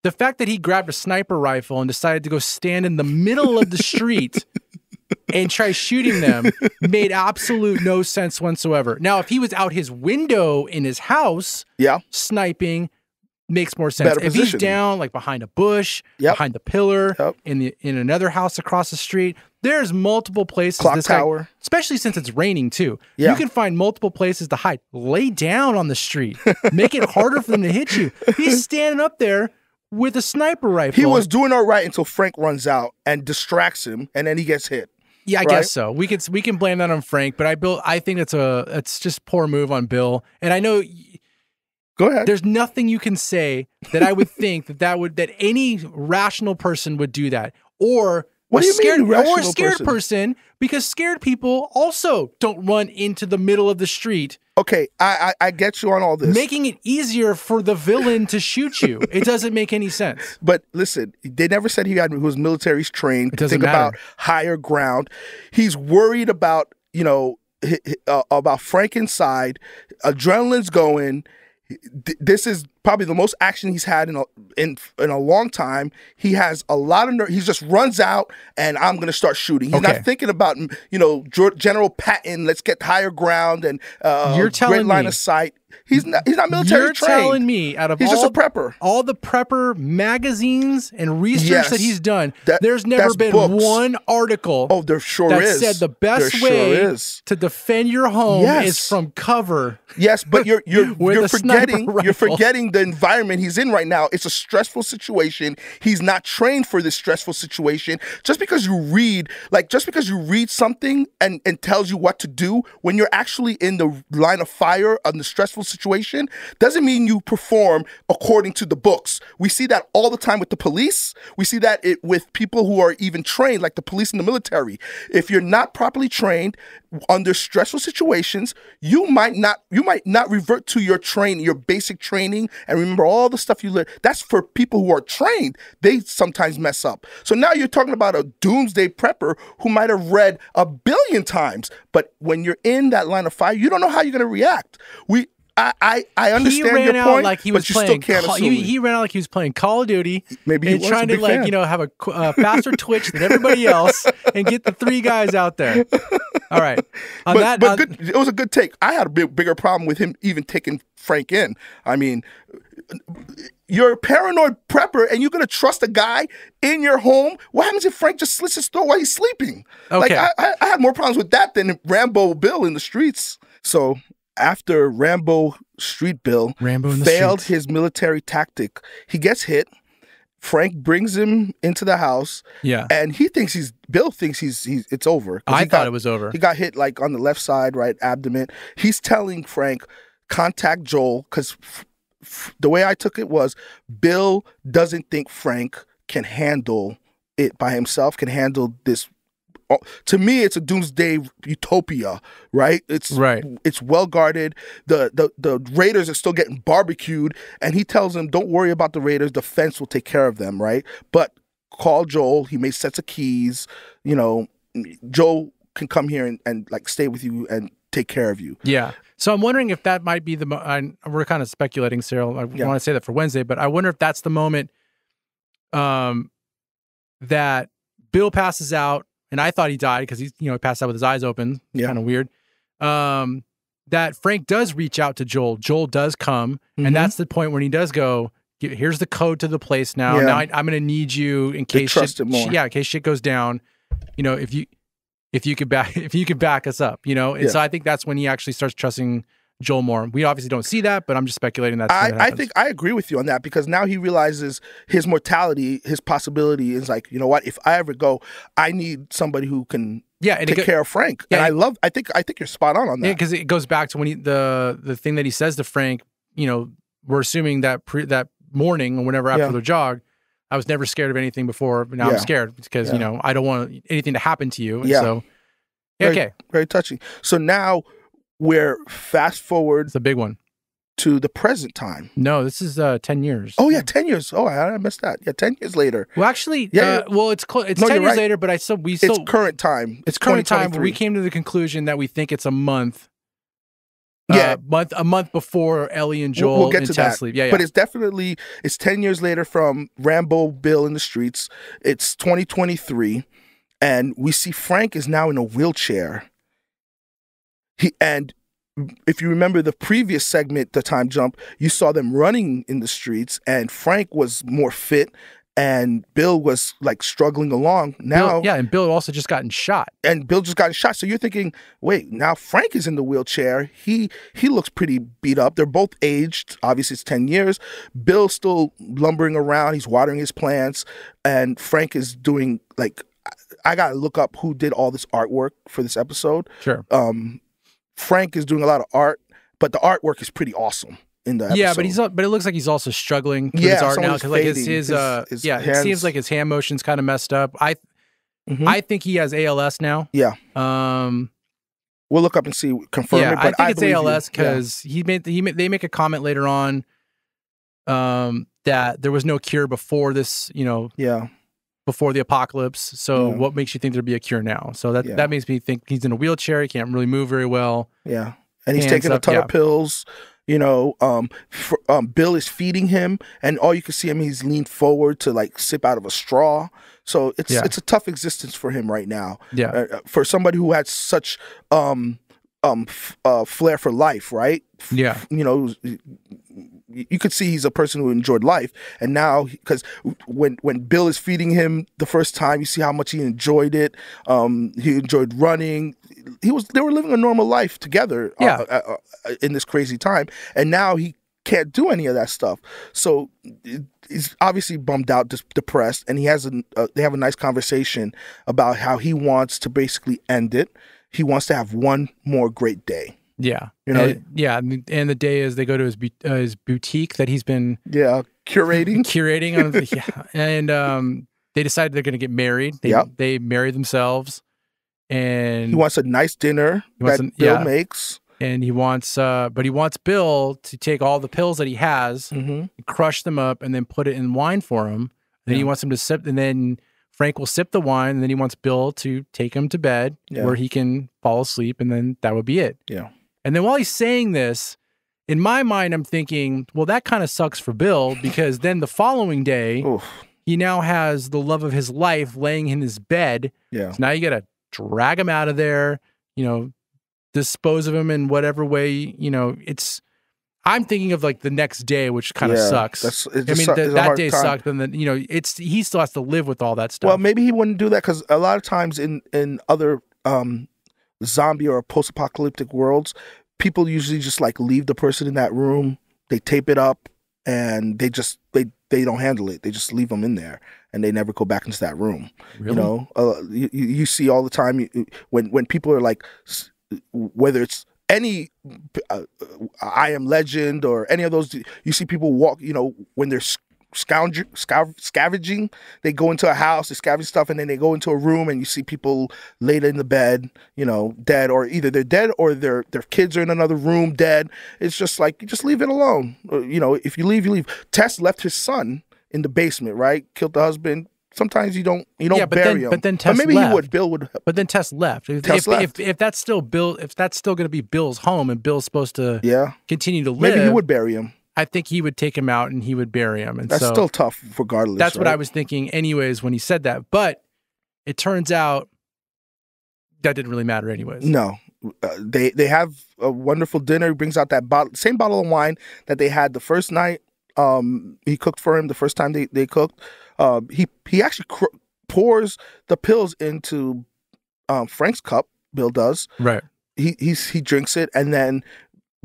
The fact that he grabbed a sniper rifle and decided to go stand in the middle of the street and try shooting them made absolute no sense whatsoever. Now, if he was out his window in his house, sniping makes more sense. If he's down like behind a bush, behind the pillar, in another house across the street, there's multiple places. Clock tower. Especially since it's raining too. You can find multiple places to hide. Lay down on the street. Make it harder for them to hit you. He's standing up there with a sniper rifle. He was doing all right until Frank runs out and distracts him, and then he gets hit. Yeah, I guess so. We can blame that on Frank, but I think it's just poor move on Bill. And I know. Go ahead. There's nothing you can say that I would think that any rational person would do that, or what do you mean, a scared person, because scared people also don't run into the middle of the street. Okay, I get you on all this. Making it easier for the villain to shoot you. It doesn't make any sense. But listen, they never said he was military trained. To think about higher ground. He's worried about, about Frank inside. Adrenaline's going. This is probably the most action he's had in a long time. He has a lot of he just runs out and I'm going to start shooting. He's not thinking about, you know, General Patton, let's get higher ground and great line of sight. He's not military trained. You're telling me out of he's just a prepper. All the prepper magazines and research that he's done, there's never been books. One article there sure that is. said the best way to defend your home is from cover. Yes, but you're forgetting the environment he's in right now. It's a stressful situation. He's not trained for this stressful situation. Just because you read something and tells you what to do when you're actually in the line of fire on the stressful situation doesn't mean you perform according to the books. We see that all the time with the police. We see that with people who are even trained, like the police and the military. If you're not properly trained under stressful situations, you might not revert to your basic training and remember all the stuff you learned. That's for people who are trained. They sometimes mess up. So now you're talking about a doomsday prepper who might have read 1 billion times, but when you're in that line of fire, you don't know how you're going to react. I understand your point, but you still can't assume. He ran out like he was playing Call of Duty. Maybe he was trying to have a faster twitch than everybody else and get the 3 guys out there. All right, it was a good take. I had a bigger problem with him even taking Frank in. I mean, you're a paranoid prepper and you're going to trust a guy in your home? What happens if Frank just slits his throat while he's sleeping? Okay. Like, I had more problems with that than Rambo Bill in the streets. So after Rambo Street Bill failed his military tactic, he gets hit. Frank brings him into the house. Yeah. And Bill thinks it's over. I thought it was over. He got hit like on the left side, right abdomen. He's telling Frank, contact Joel, because the way I took it was Bill doesn't think Frank can handle it by himself, can handle this. To me, it's a doomsday utopia, right? It's well guarded. The Raiders are still getting barbecued, and he tells him, "Don't worry about the Raiders. The fence will take care of them, right? But call Joel. He makes sets of keys. You know, Joel can come here and like stay with you and take care of you." Yeah. So I'm wondering if that might be we're kind of speculating, Cyril. I want to say that for Wednesday, but I wonder if that's the moment that Bill passes out. And I thought he died because he passed out with his eyes open. Kind of weird. That Frank does reach out to Joel. Joel does come, and that's the point when he does go, "Here's the code to the place now. Now I'm going to need you in case in case shit goes down. You know, if you could back us up. You know." And so I think that's when he actually starts trusting Joel more. We obviously don't see that, but I'm just speculating that. I think I agree with you on that, because now he realizes his mortality, his possibility is like, you know what? If I ever go, I need somebody who can take care of Frank. And I think you're spot on that. Yeah, because it goes back to when the thing that he says to Frank. You know, we're assuming that that morning or whenever after the jog, I was never scared of anything before, but now I'm scared because you know I don't want anything to happen to you. And so very touching. So now we're fast forward. It's a big one. To the present time. No, this is 10 years. Oh, yeah, 10 years. Oh, I missed that. Yeah, 10 years later. Well, actually, it's 10 years later, but it's current time. It's current time. We came to the conclusion that we think it's a month. A month before Ellie and Joel we'll get to Tess that. leave. Yeah. But it's 10 years later from Rambo Bill in the streets. It's 2023, and we see Frank is now in a wheelchair. And if you remember the previous segment, the time jump, you saw them running in the streets, and Frank was more fit, and Bill was like struggling along. Now, and Bill also just gotten shot. So you're thinking, wait, now Frank is in the wheelchair. He looks pretty beat up. They're both aged. Obviously, it's 10 years. Bill's still lumbering around. He's watering his plants, and Frank is doing like, I gotta look up who did all this artwork for this episode. Sure. Frank is doing a lot of art, but the artwork is pretty awesime in the episode. Yeah, but it looks like he's also struggling with his art now, because like his hands, it seems like his hand motion's kind of messed up. I think he has ALS now. Yeah. We'll look up and see, confirm it. But I think it's ALS because they make a comment later on that there was no cure before this, before the apocalypse. So what makes you think there'd be a cure now? So that makes me think he's in a wheelchair. He can't really move very well. Yeah. And he's taking a ton of pills, You know, Bill is feeding him, and all you can see him, he's leaned forward to like sip out of a straw. So it's a tough existence for him right now. Yeah, for somebody who had such flair for life, right? Yeah, You know, you could see he's a person who enjoyed life, and now because when Bill is feeding him the first time, you see how much he enjoyed it. He enjoyed running. They were living a normal life together. In this crazy time, and now he can't do any of that stuff. So he's obviously bummed out, depressed, and he has they have a nice conversation about how he wants to basically end it. He wants to have one more great day. Yeah, you know, and the day is they go to his boutique that he's been curating and they decide they're going to get married. They marry themselves, and he wants a nice dinner that Bill makes. And he wants, but he wants Bill to take all the pills that he has, crush them up, and then put it in wine for him. Then he wants him to sip, and then Frank will sip the wine, and then he wants Bill to take him to bed where he can fall asleep, and then that would be it. Yeah. And then while he's saying this, in my mind, I'm thinking, well, that kind of sucks for Bill, because then the following day, he now has the love of his life laying in his bed. Yeah. So now you got to drag him out of there, you know, dispose of him in whatever way, you know. I'm thinking of like the next day, which kind of sucks. That day sucked, and then, you know, he still has to live with all that stuff. Well, maybe he wouldn't do that because a lot of times in other zombie or post-apocalyptic worlds, people usually just like leave the person in that room, they tape it up, and they don't handle it. They just leave them in there, and they never go back into that room. Really? You know, you see all the time when people are like, whether it's any I Am Legend or any of those, you see people walk, you know, when they're scavenging, they go into a house, they scavenge stuff, and then they go into a room, and you see people laid in the bed, you know, dead, or either they're dead or their kids are in another room dead. It's just like, you just leave it alone. You know, if you leave, you leave. Tess left his son in the basement, right? Killed the husband. Sometimes you don't bury him. But then Tess maybe left. He would. Bill would. But then Tess left. If that's still Bill, if that's still going to be Bill's home, and Bill's supposed to continue to live, maybe he would bury him. I think he would take him out and he would bury him. And that's still tough, regardless. That's what I was thinking, anyways, when he said that. But it turns out that didn't really matter, anyways. No, they have a wonderful dinner. He brings out that same bottle of wine that they had the first night. He cooked for him the first time they cooked. He actually pours the pills into Frank's cup. Bill does. Right. He drinks it, and then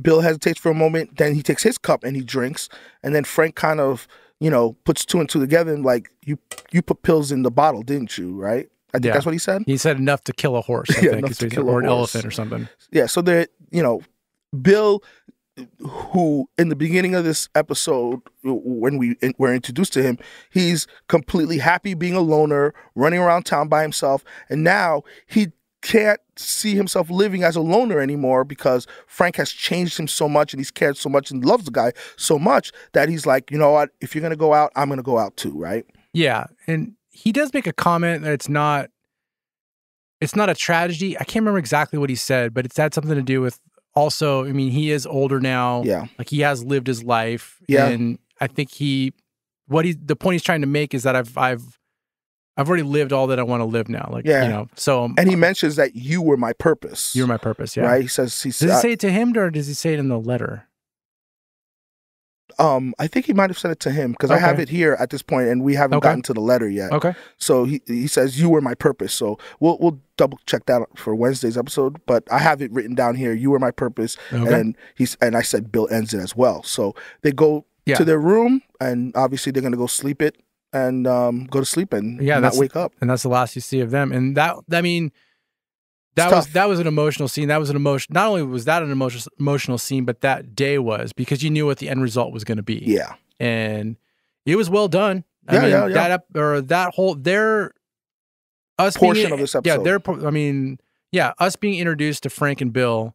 Bill hesitates for a moment. Then he takes his cup and he drinks, and then Frank kind of, you know, puts two and two together and like, you put pills in the bottle, didn't you? Right. I think that's what he said. He said enough to kill a horse. I think. Enough to kill or an elephant or something. Yeah. So there, you know, Bill, who in the beginning of this episode, when we were introduced to him, he's completely happy being a loner, running around town by himself, and now he can't see himself living as a loner anymore because Frank has changed him so much, and he's cared so much and loves the guy so much that he's like, you know what, if you're gonna go out, I'm gonna go out too, right? Yeah. And he does make a comment that it's not a tragedy. I can't remember exactly what he said, but it's had something to do with, also, I mean, he is older now. Yeah. Like, he has lived his life. Yeah. And I think the point he's trying to make is that I've already lived all that I want to live now. Like, you know, so. And he mentions that you were my purpose. You're my purpose. Yeah. Right. Does he say it to him, or does he say it in the letter? I think he might have said it to him, because I have it here at this point, and we haven't gotten to the letter yet. Okay. So he says, you were my purpose. So we'll double check that for Wednesday's episode, but I have it written down here. You were my purpose. Okay. And I said Bill ends it as well. So they go to their room, and obviously they're going to go sleep it and go to sleep and not wake up. And that's the last you see of them. And that was an emotional scene. That was an emotion. Not only was that an emotional scene, but that day was, because you knew what the end result was going to be. Yeah, and it was well done. That whole portion of this episode. Us being introduced to Frank and Bill.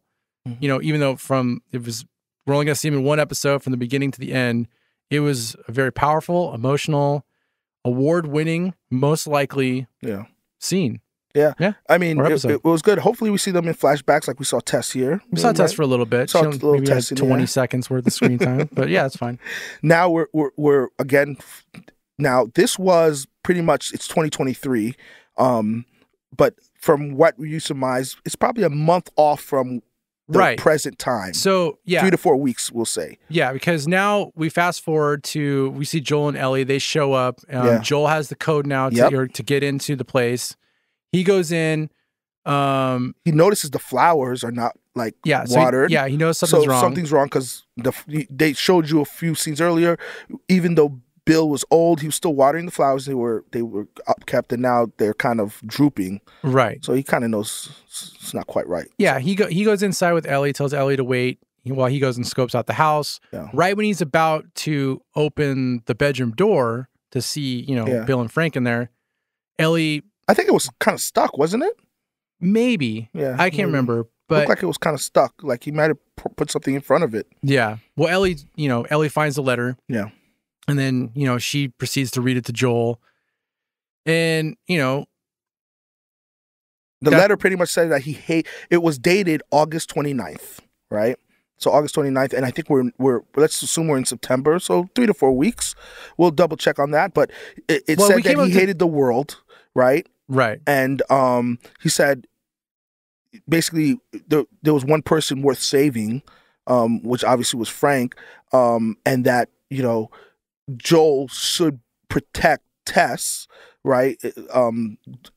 You know, even though we're only going to see them in one episode from the beginning to the end. It was a very powerful, emotional, award-winning, most likely scene. Yeah. Yeah. I mean, Or it episode. was good. Hopefully we see them in flashbacks like we saw Tess here. We saw Tess for a little bit. Saw She a little maybe had Tess in there. 20 seconds worth of screen time. But yeah, it's fine. Now we're again. Now this was pretty much it's 2023, but from what you surmise, it's probably a month off from the present time. So yeah, 3 to 4 weeks, we'll say. Yeah, because now we fast forward to we see Joel and Ellie. They show up. Joel has the code now to get into the place. He goes in. He notices the flowers are not like watered. He knows something's wrong. Something's wrong because they showed you a few scenes earlier. Even though Bill was old, he was still watering the flowers. They were upkept, and now they're kind of drooping. Right. So he kind of knows it's not quite right. Yeah, he goes inside with Ellie, tells Ellie to wait while he goes and scopes out the house. Yeah. Right when he's about to open the bedroom door to see, Bill and Frank in there, Ellie... I think it was kind of stuck, wasn't it? Maybe. Yeah. I can't remember. But looked like it was kind of stuck. Like he might have put something in front of it. Yeah. Well, Ellie finds the letter. Yeah. And then, she proceeds to read it to Joel. And, the letter pretty much said that it was dated August 29th, right? So August 29th, and I think we're let's assume we're in September, so 3 to 4 weeks. We'll double check on that, but it said that he hated the world, right? Right. And he said basically there was one person worth saving, which obviously was Frank, and that, Joel should protect Tess, right?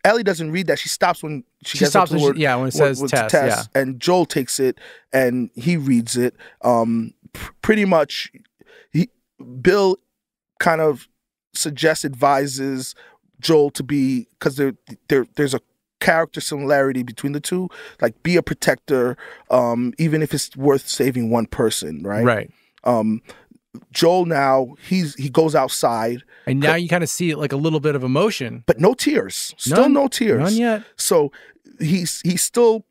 Ellie doesn't read that. She stops when she gets up to the word, when it says Tess. Yeah. And Joel takes it and he reads it. Pretty much, Bill kind of advises Joel to be, because there's a character similarity between the two, like be a protector, even if it's worth saving one person, right? Right. Joel now he goes outside, and now you kind of see like a little bit of emotion, but no tears. Still no tears. None yet. So he's still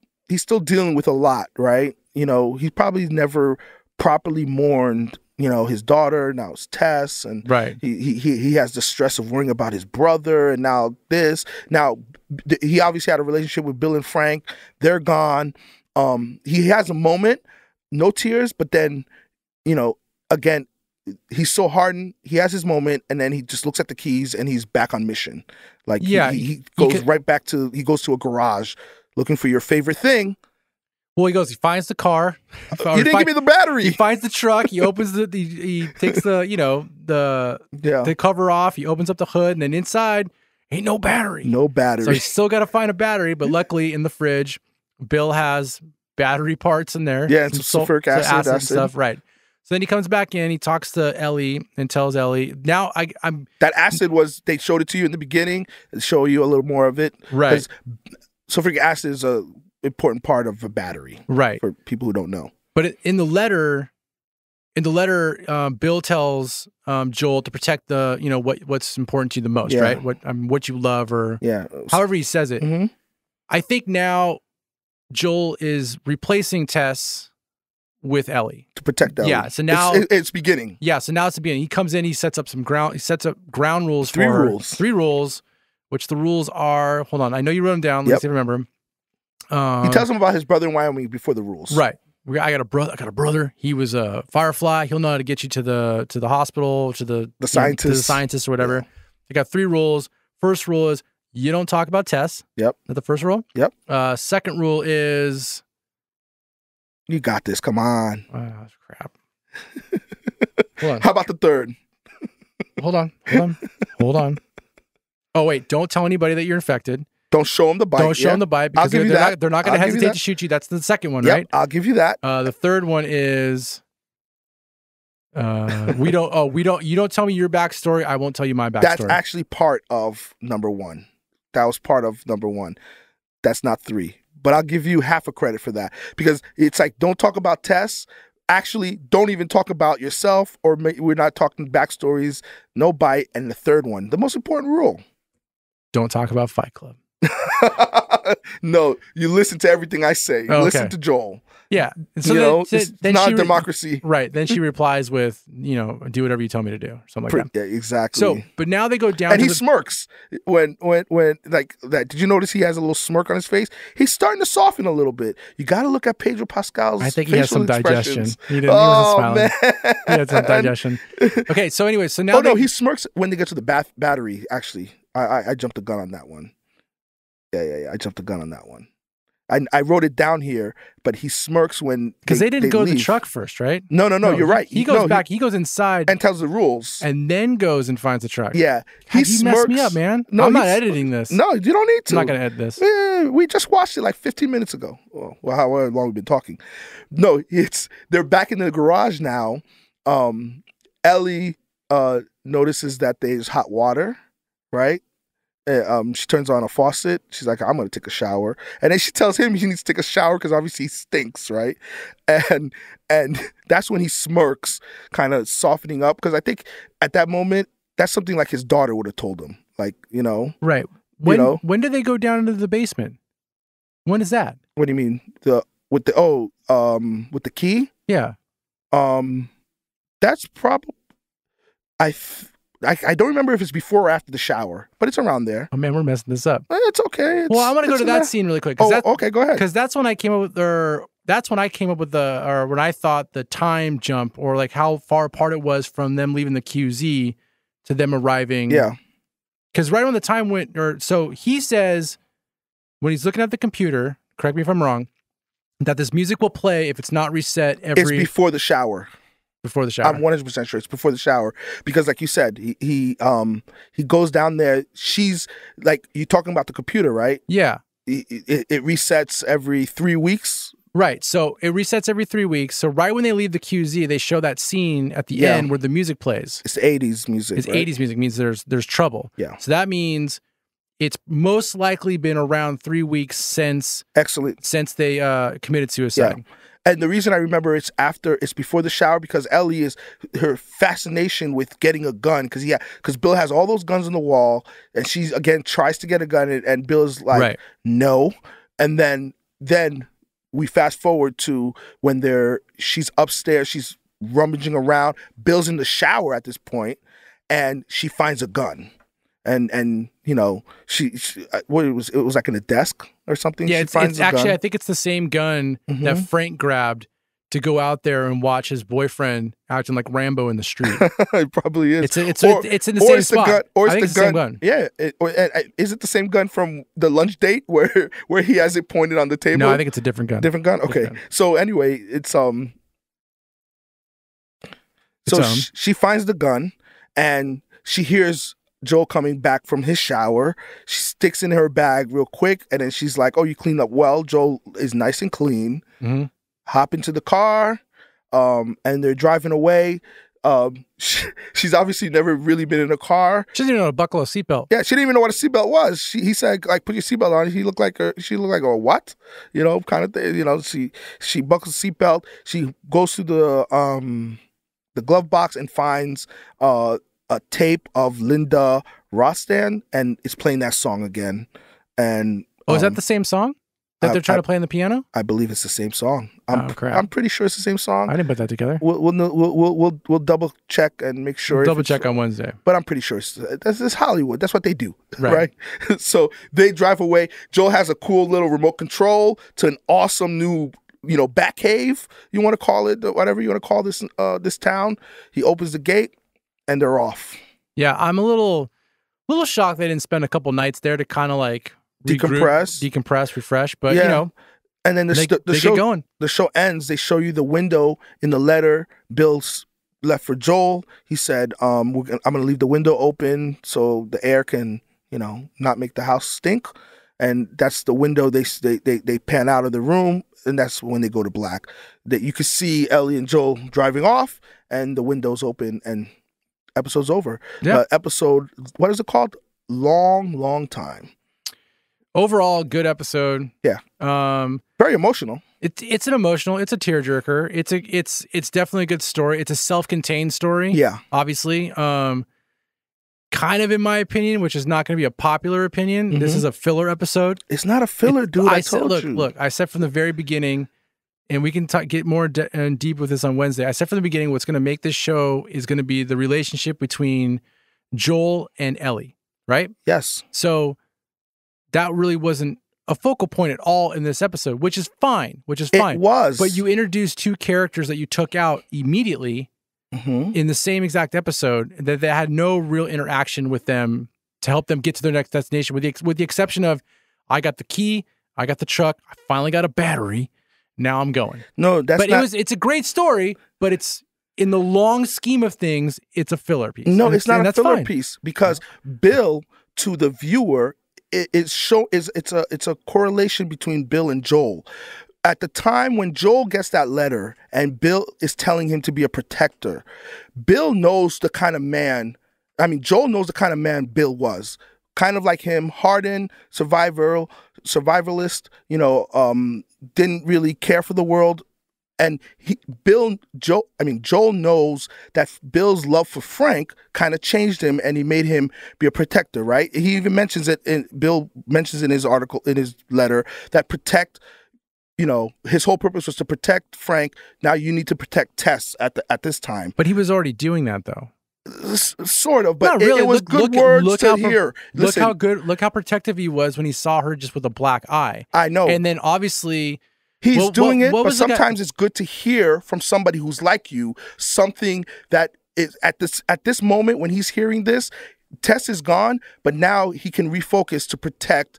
dealing with a lot, right? He probably never properly mourned, his daughter. Now it's Tess, and right. He has the stress of worrying about his brother, and now this. Now he obviously had a relationship with Bill and Frank. They're gone. He has a moment, no tears, but then again. He's so hardened. He has his moment, and then he just looks at the keys, and he's back on mission. Like he goes right back to he goes to a garage looking for your favorite thing. Well, he finds the car. You didn't give me the battery. He finds the truck. He opens he takes the the cover off. He opens up the hood, and then inside ain't no battery. No battery. So he's still got to find a battery. But luckily, in the fridge, Bill has battery parts in there. Yeah, and some sulfuric acid and stuff. Right. So then he comes back in, he talks to Ellie and tells Ellie, now I'm... That acid they showed it to you in the beginning, and show you a little more of it. Right. Sulfuric acid is an important part of a battery. Right. For people who don't know. But in the letter, Bill tells Joel to protect what's important to you the most, right? What you love, or however he says it. Mm-hmm. I think now Joel is replacing Tess with Ellie to protect Ellie. Yeah, so now it's beginning. Yeah, so now it's the beginning. He comes in, he sets up ground rules. Three rules, which the rules are. Hold on, I know you wrote them down. Let's see if I remember them. He tells him about his brother in Wyoming before the rules. Right. I got a brother. He was a Firefly. He'll know how to get you to the hospital, to the scientist, to the scientist or whatever. Yeah. I got 3 rules. First rule is you don't talk about Tess. Yep. That's the first rule. Yep. Second rule is. You got this. Come on. Oh, crap. Hold on. How about the third? Hold on. Oh, wait. Don't tell anybody that you're infected. Don't show them the bite. Don't show them the bite, because they're not going to hesitate to shoot you. That's the second one, right? I'll give you that. The third one is you don't tell me your backstory. I won't tell you my backstory. That's actually part of number 1. That was part of number 1. That's not 3. But I'll give you half a credit for that, because it's like, don't talk about Tess. Actually, don't even talk about yourself, or we're not talking backstories, no bite. And the third one, the most important rule. Don't talk about Fight Club. No, you listen to everything I say. Oh, okay. Listen to Joel. Yeah. So you know, it's not a democracy. Right. Then she replies with, you know, do whatever you tell me to do. Something like that. Yeah, exactly. So, but now they go down and to he smirks when like that. Did you notice he has a little smirk on his face? He's starting to soften a little bit. You got to look at Pedro Pascal's I think he has some digestion. He Oh, wasn't smiling. man. He had some digestion. Okay. So anyway, so now no, he smirks when they get to the battery. Actually, I jumped the gun on that one. Yeah. I jumped the gun on that one. I wrote it down here, but he smirks when because they didn't go leave. to the truck first, right? No, you're right. He goes back. He goes inside and tells the rules, and then goes and finds the truck. Yeah, he messed me up, man. No, I'm not editing this. No, you don't need to. I'm not gonna edit this. We just watched it like 15 minutes ago. Well, however long we've been talking. No, they're back in the garage now. Ellie notices that there's hot water, right? She turns on a faucet. She's like, I'm going to take a shower. And then she tells him he needs to take a shower because obviously he stinks, right? And that's when he smirks, kind of softening up. Because I think at that moment, that's something like his daughter would have told him. Like, you know. Right. When do they go down into the basement? When is that? What do you mean? With the key? Yeah. That's probably... I don't remember if it's before or after the shower, but it's around there. Oh man, we're messing this up. It's okay. Well, I want to go to that scene really quick. Okay, go ahead. Because that's when I came up with when I thought the time jump, or like how far apart it was from them leaving the QZ to them arriving. Yeah. Because right when the time went, so he says when he's looking at the computer, correct me if I'm wrong, that this music will play if it's not reset It's before the shower. Before the shower. I'm 100% sure it's before the shower because, like you said, he goes down there. She's like, you're talking about the computer, right? Yeah. It resets every 3 weeks. Right. So it resets every 3 weeks. So right when they leave the QZ, they show that scene at the end where the music plays. It's 80s music. It's 80s music. Means there's trouble. Yeah. So that means it's most likely been around 3 weeks since they committed suicide. Yeah. And the reason I remember it's before the shower because Ellie her fascination with getting a gun because Bill has all those guns on the wall and she again tries to get a gun and Bill's like no, and then we fast forward to when she's upstairs, she's rummaging around, Bill's in the shower at this point, and she finds a gun. And you know it was like in a desk or something. Yeah, it's actually I think it's the same gun that Frank grabbed to go out there and watch his boyfriend acting like Rambo in the street. It probably is. It's in the same spot. Or it's the gun. Same gun. Yeah. Is it the same gun from the lunch date where he has it pointed on the table? No, I think it's a different gun. Different gun. Okay. Different gun. So anyway, she finds the gun and she hears Joel coming back from his shower. She sticks in her bag real quick, and then she's like, "Oh, you cleaned up well." Joel is nice and clean. Hop into the car, and they're driving away. She's obviously never really been in a car. She didn't even know how to buckle a seatbelt. Yeah, she didn't even know what a seatbelt was. He said, "Like, put your seatbelt on." She looked like a what? You know, kind of thing. You know, she buckles the seatbelt. She goes through the glove box and finds a tape of Linda Ronstadt, and it's playing that song again. And is that the same song that they're trying to play on the piano? I believe it's the same song. Crap. I'm pretty sure it's the same song. I didn't put that together. We'll double check and make sure. Double check on Wednesday. But I'm pretty sure it's Hollywood. That's what they do, right? So they drive away. Joel has a cool little remote control to an awesome new, bat cave. You want to call it, whatever you want to call this town. He opens the gate. And they're off. Yeah, I'm a little shocked they didn't spend a couple nights there to kind of like decompress, refresh. But and then they show get going. The show ends. They show you the window in the letter Bill's left for Joel. He said, "I'm going to leave the window open so the air can, not make the house stink." And that's the window. They pan out of the room, and that's when they go to black. That you could see Ellie and Joel driving off, and the window's open and. Episode's over. Yeah. Episode, what is it called? Long time. Overall, good episode. Yeah. Very emotional. It's a tearjerker. It's definitely a good story. It's a self-contained story. Yeah. Obviously. Kind kind of in my opinion, which is not going to be a popular opinion, this is a filler episode. It's not a filler, dude. I told you. Look, I said from the very beginning, and we can get more deep with this on Wednesday. I said from the beginning, what's going to make this show is going to be the relationship between Joel and Ellie, right? Yes. So that really wasn't a focal point at all in this episode, which is fine. It was. But you introduced two characters that you took out immediately in the same exact episode that had no real interaction with them to help them get to their next destination, with the exception of, I got the key, I got the truck, I finally got a battery, now I'm going. No, that's not. It's a great story, but it's, in the long scheme of things, it's a filler piece. No, it's not a filler piece, because Bill, to the viewer, it's a correlation between Bill and Joel. At the time when Joel gets that letter and Bill is telling him to be a protector, Bill knows the kind of man, Joel knows the kind of man Bill was. Kind of like him, hardened, survivalist, didn't really care for the world. And Joel knows that Bill's love for Frank kind of changed him, and he made him be a protector, right? He even mentions it Bill mentions in his article, in his letter, that his whole purpose was to protect Frank. Now you need to protect Tess at this time. But he was already doing that, though. Sort of, but not really. It was good words to hear. Look how protective he was when he saw her just with a black eye. I know. And then obviously he's doing it, but sometimes it's good to hear from somebody who's like you, something that is at this moment when he's hearing this, Tess is gone, but now he can refocus to protect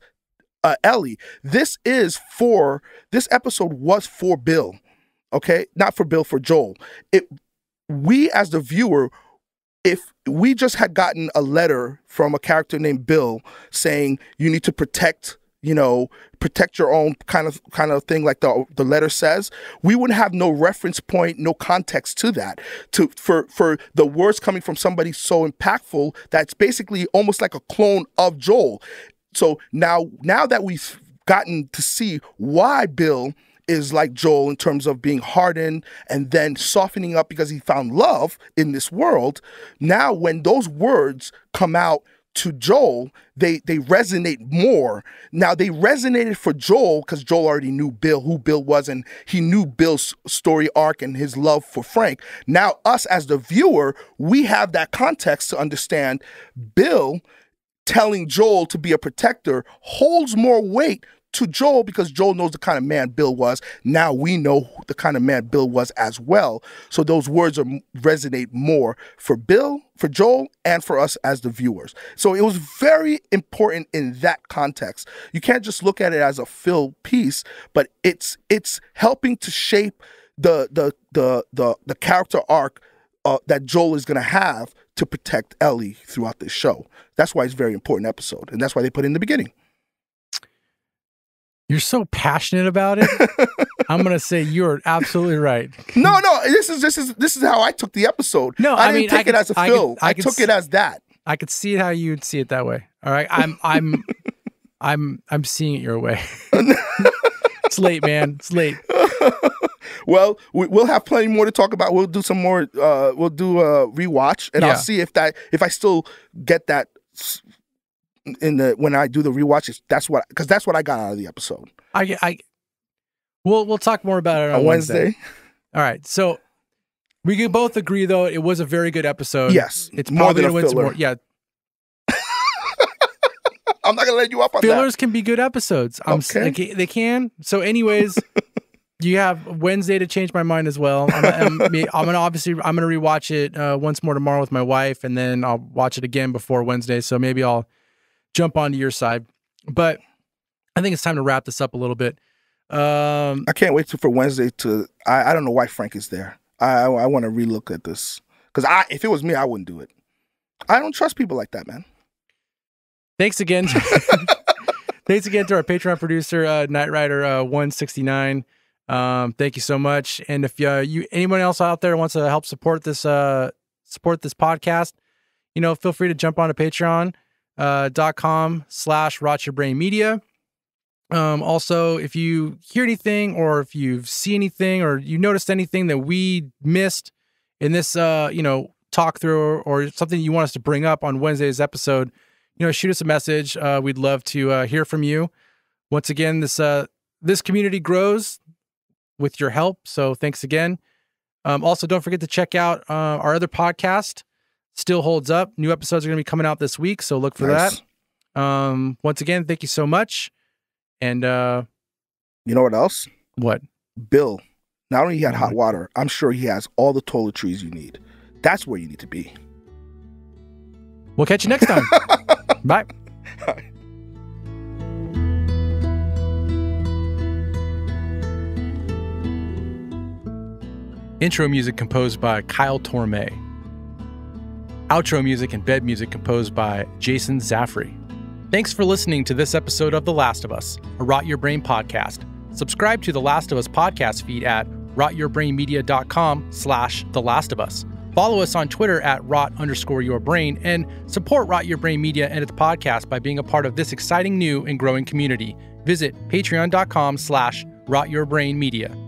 Ellie. This episode was for Bill, okay? Not for Bill, for Joel. We as the viewer, if we just had gotten a letter from a character named Bill saying you need to protect your own kind of thing, like the letter says, we wouldn't have no reference point, no context to that. For the words coming from somebody so impactful that's basically almost like a clone of Joel. So now that we've gotten to see why Bill is like Joel in terms of being hardened and then softening up because he found love in this world, now when those words come out to Joel, they resonate more. Now they resonated for Joel because Joel already knew who Bill was, and he knew Bill's story arc and his love for Frank. Now us as the viewer, we have that context to understand Bill telling Joel to be a protector holds more weight to Joel because Joel knows the kind of man Bill was. Now we know the kind of man Bill was as well. So those words resonate more for Bill, for Joel, and for us as the viewers. So it was very important in that context. You can't just look at it as a fill piece, but it's helping to shape the character arc that Joel is going to have to protect Ellie throughout this show. That's why it's a very important episode, and that's why they put it in the beginning. You're so passionate about it. I'm gonna say you're absolutely right. No, this is how I took the episode. No, I didn't take it as a fill. I took it as that. I could see how you'd see it that way. All right, I'm seeing it your way. It's late, man. It's late. Well, we'll have plenty more to talk about. We'll do some more. We'll do a rewatch, and I'll see if I still get that when I do the rewatch. That's what I got out of the episode. We'll talk more about it on Wednesday. All right, so we can both agree though it was a very good episode. Yes, it's more than a filler. Yeah. I'm not gonna let you up on that. Fillers can be good episodes. They can. So, anyways, you have Wednesday to change my mind as well. I'm gonna rewatch it once more tomorrow with my wife, and then I'll watch it again before Wednesday. So maybe I'll jump onto your side. But I think it's time to wrap this up a little bit. I can't wait for Wednesday to. I don't know why Frank is there. I want to relook at this because if it was me, I wouldn't do it. I don't trust people like that, man. Thanks again. Thanks again to our Patreon producer, Knight Rider 169. Thank you so much. And if anyone else out there wants to help support this podcast, feel free to jump on to patreon.com/rotyourbrainmedia. Also, if you hear anything or if you see anything or you noticed anything that we missed in this, talk through or something you want us to bring up on Wednesday's episode, shoot us a message. We'd love to hear from you. Once again, this community grows with your help. So thanks again. Also, don't forget to check out our other podcast, Still Holds Up. New episodes are going to be coming out this week, so look for that. Once again, thank you so much. And you know what else? What? Bill. Not only he had hot water, I'm sure he has all the toiletries you need. That's where you need to be. We'll catch you next time. Bye. Bye. Intro music composed by Kyle Torme. Outro music and bed music composed by Jason Zaffrey. Thanks for listening to this episode of The Last of Us, a Rot Your Brain podcast. Subscribe to The Last of Us podcast feed at rotyourbrainmedia.com/The Last of Us. Follow us on Twitter at rot_yourbrain and support Rot Your Brain Media and its podcast by being a part of this exciting new and growing community. Visit patreon.com/rotyourbrainmedia.